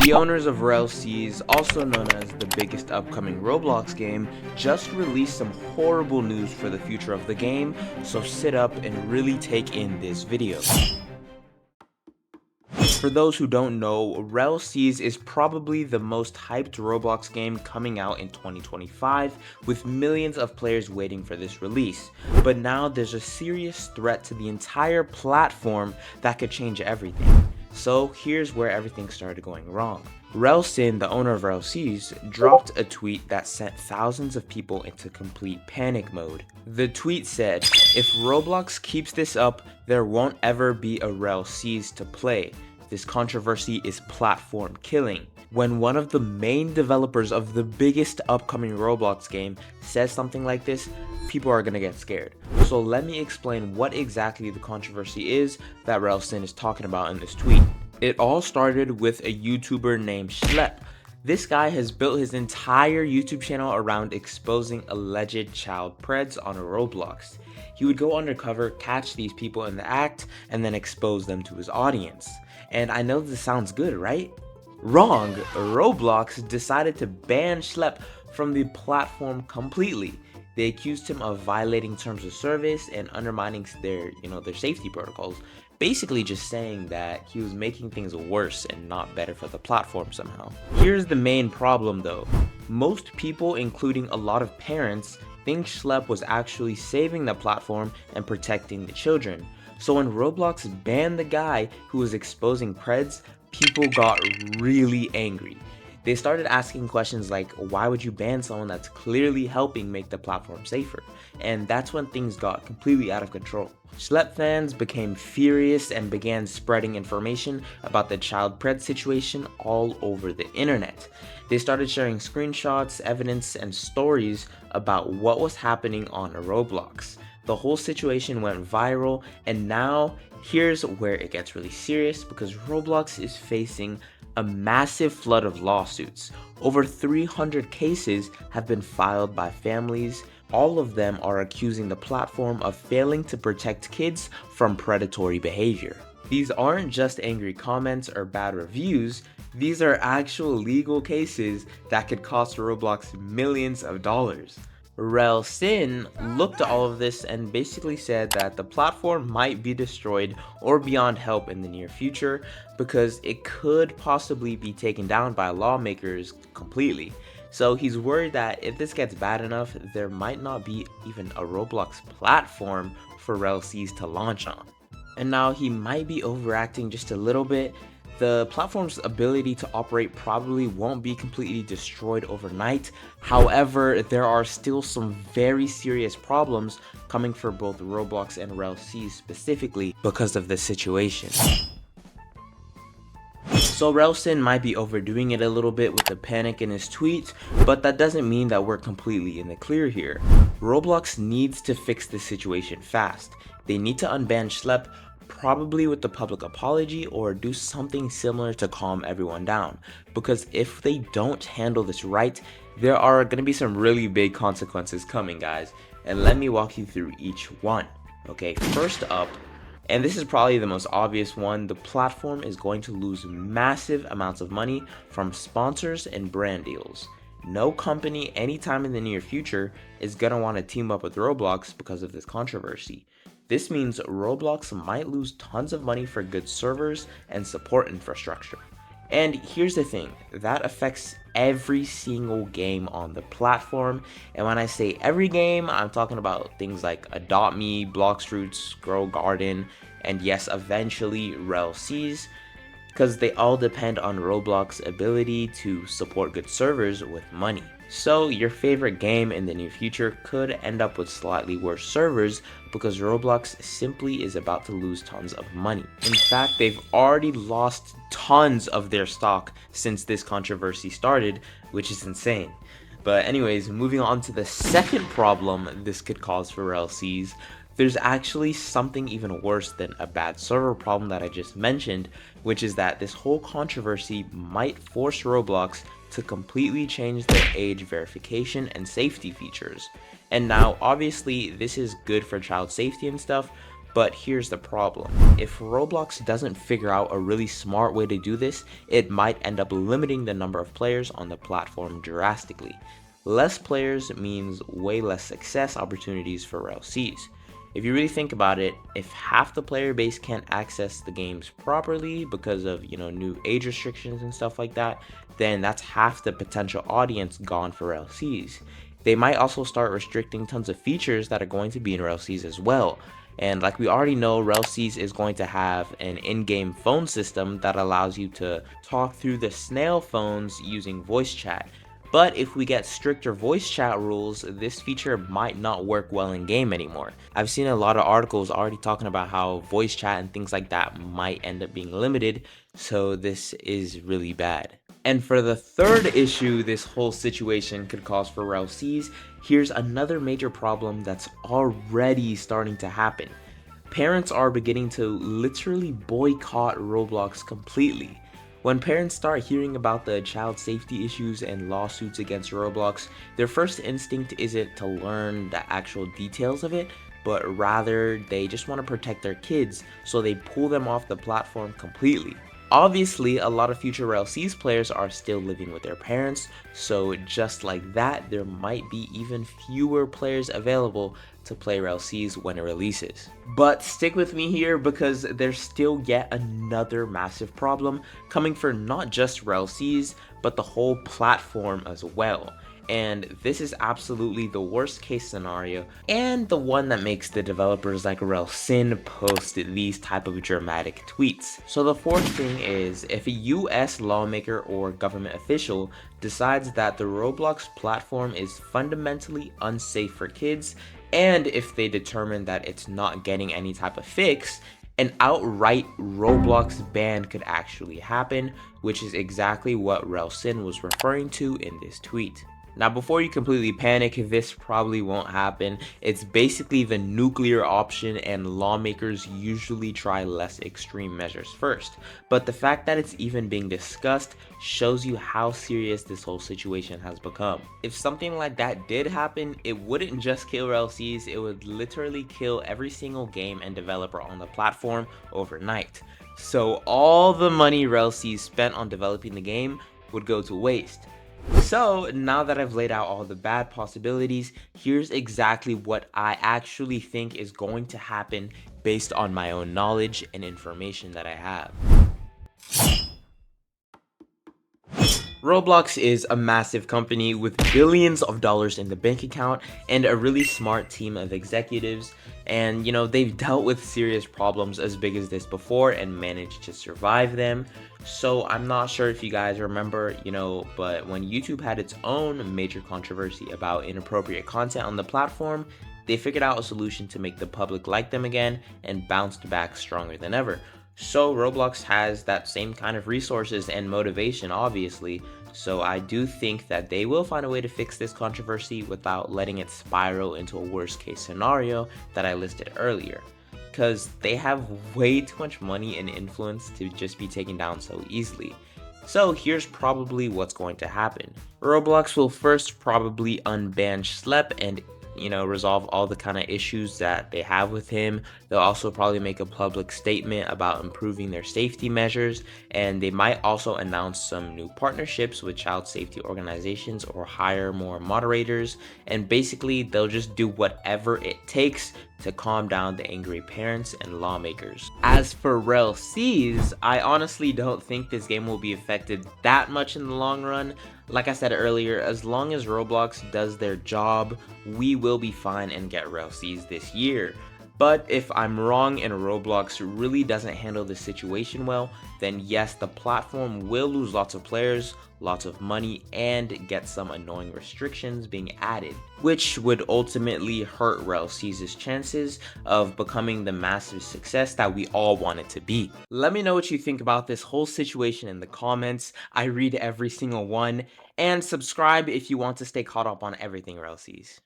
The owners of Rell, also known as the biggest upcoming Roblox game, just released some horrible news for the future of the game, so sit up and really take in this video. For those who don't know, Rell is probably the most hyped Roblox game coming out in 2025, with millions of players waiting for this release. But now there's a serious threat to the entire platform that could change everything. So here's where everything started going wrong. Rell, the owner of Rell, dropped a tweet that sent thousands of people into complete panic mode. The tweet said, "If Roblox keeps this up, there won't ever be a Rell to play. This controversy is platform killing." When one of the main developers of the biggest upcoming Roblox game says something like this, people are gonna get scared. So let me explain what exactly the controversy is that Rell is talking about in this tweet. It all started with a YouTuber named Schlep. This guy has built his entire YouTube channel around exposing alleged child preds on Roblox. He would go undercover, catch these people in the act, and then expose them to his audience. And I know this sounds good, right? Wrong! Roblox decided to ban Schlep from the platform completely. They accused him of violating terms of service and undermining their safety protocols. Basically just saying that he was making things worse and not better for the platform somehow. Here's the main problem though. Most people, including a lot of parents, think Schlep was actually saving the platform and protecting the children. So when Roblox banned the guy who was exposing preds, people got really angry. They started asking questions like, why would you ban someone that's clearly helping make the platform safer? And that's when things got completely out of control. Schlep fans became furious and began spreading information about the child pred situation all over the internet. They started sharing screenshots, evidence, and stories about what was happening on Roblox. The whole situation went viral, and now here's where it gets really serious, because Roblox is facing a massive flood of lawsuits. Over 300 cases have been filed by families. All of them are accusing the platform of failing to protect kids from predatory behavior. These aren't just angry comments or bad reviews, these are actual legal cases that could cost Roblox millions of dollars. Rell looked at all of this and basically said that the platform might be destroyed or beyond help in the near future because it could possibly be taken down by lawmakers completely. So he's worried that if this gets bad enough, there might not be even a Roblox platform for Rell to launch on. And now he might be overacting just a little bit. The platform's ability to operate probably won't be completely destroyed overnight. However, there are still some very serious problems coming for both Roblox and Rell specifically because of this situation. So Rell might be overdoing it a little bit with the panic in his tweet, but that doesn't mean that we're completely in the clear here. Roblox needs to fix this situation fast. They need to unban Schlep, probably with the public apology, or do something similar to calm everyone down, because if they don't handle this right, there are going to be some really big consequences coming, guys, and let me walk you through each one. Okay, first up, and this is probably the most obvious one, the platform is going to lose massive amounts of money from sponsors and brand deals. No company anytime in the near future is going to want to team up with Roblox because of this controversy. This means Roblox might lose tons of money for good servers and support infrastructure. And here's the thing, that affects every single game on the platform. And when I say every game, I'm talking about things like Adopt Me, Bloxfruits, Grow Garden, and yes, eventually Rell, because they all depend on Roblox's ability to support good servers with money. So your favorite game in the near future could end up with slightly worse servers because Roblox simply is about to lose tons of money. In fact, they've already lost tons of their stock since this controversy started, which is insane. But anyways, moving on to the second problem this could cause for Rell, there's actually something even worse than a bad server problem that I just mentioned, which is that this whole controversy might force Roblox to completely change their age verification and safety features. And now obviously this is good for child safety and stuff, But here's the problem. If Roblox doesn't figure out a really smart way to do this, it might end up limiting the number of players on the platform drastically. Less players means way less success opportunities for Rell Cs. If you really think about it, if half the player base can't access the games properly because of, new age restrictions and stuff like that, then that's half the potential audience gone for Rell Cs. They might also start restricting tons of features that are going to be in Rell Cs as well. And like we already know, Rell Cs is going to have an in-game phone system that allows you to talk through the snail phones using voice chat. But if we get stricter voice chat rules, this feature might not work well in game anymore. I've seen a lot of articles already talking about how voice chat and things like that might end up being limited, so this is really bad. And for the third issue this whole situation could cause for Rell Cs, here's another major problem that's already starting to happen. Parents are beginning to literally boycott Roblox completely. When parents start hearing about the child safety issues and lawsuits against Roblox, their first instinct isn't to learn the actual details of it, but rather they just want to protect their kids, so they pull them off the platform completely. Obviously, a lot of future Rell Cs players are still living with their parents, so just like that, there might be even fewer players available to play Rell Cs when it releases. But stick with me here because there's still yet another massive problem coming for not just Rell Cs, but the whole platform as well. And this is absolutely the worst case scenario and the one that makes the developers like Rell post these type of dramatic tweets. So the fourth thing is, if a US lawmaker or government official decides that the Roblox platform is fundamentally unsafe for kids, and if they determine that it's not getting any type of fix, an outright Roblox ban could actually happen, which is exactly what Rell was referring to in this tweet. Now, before you completely panic, this probably won't happen. It's basically the nuclear option, and lawmakers usually try less extreme measures first. But the fact that it's even being discussed shows you how serious this whole situation has become. If something like that did happen, it wouldn't just kill Rell Cs, it would literally kill every single game and developer on the platform overnight. So all the money Rell Cs spent on developing the game would go to waste. So now that I've laid out all the bad possibilities, here's exactly what I actually think is going to happen based on my own knowledge and information that I have. Roblox is a massive company with billions of dollars in the bank account and a really smart team of executives, and they've dealt with serious problems as big as this before and managed to survive them. So I'm not sure if you guys remember, but when YouTube had its own major controversy about inappropriate content on the platform, they figured out a solution to make the public like them again and bounced back stronger than ever. So Roblox has that same kind of resources and motivation, obviously, so I do think that they will find a way to fix this controversy without letting it spiral into a worst case scenario that I listed earlier, because they have way too much money and influence to just be taken down so easily. So here's probably what's going to happen. Roblox will first probably unban Schlep and resolve all the kind of issues that they have with him. They'll also probably make a public statement about improving their safety measures, and they might also announce some new partnerships with child safety organizations or hire more moderators, and basically they'll just do whatever it takes to calm down the angry parents and lawmakers. As for Rell Cs, I honestly don't think this game will be affected that much in the long run. Like I said earlier, as long as Roblox does their job, we will be fine and get Rell Cs this year. But if I'm wrong and Roblox really doesn't handle the situation well, then yes, the platform will lose lots of players, lots of money, and get some annoying restrictions being added, which would ultimately hurt Rell C's chances of becoming the massive success that we all want it to be. Let me know what you think about this whole situation in the comments. I read every single one, and subscribe if you want to stay caught up on everything Rell C's.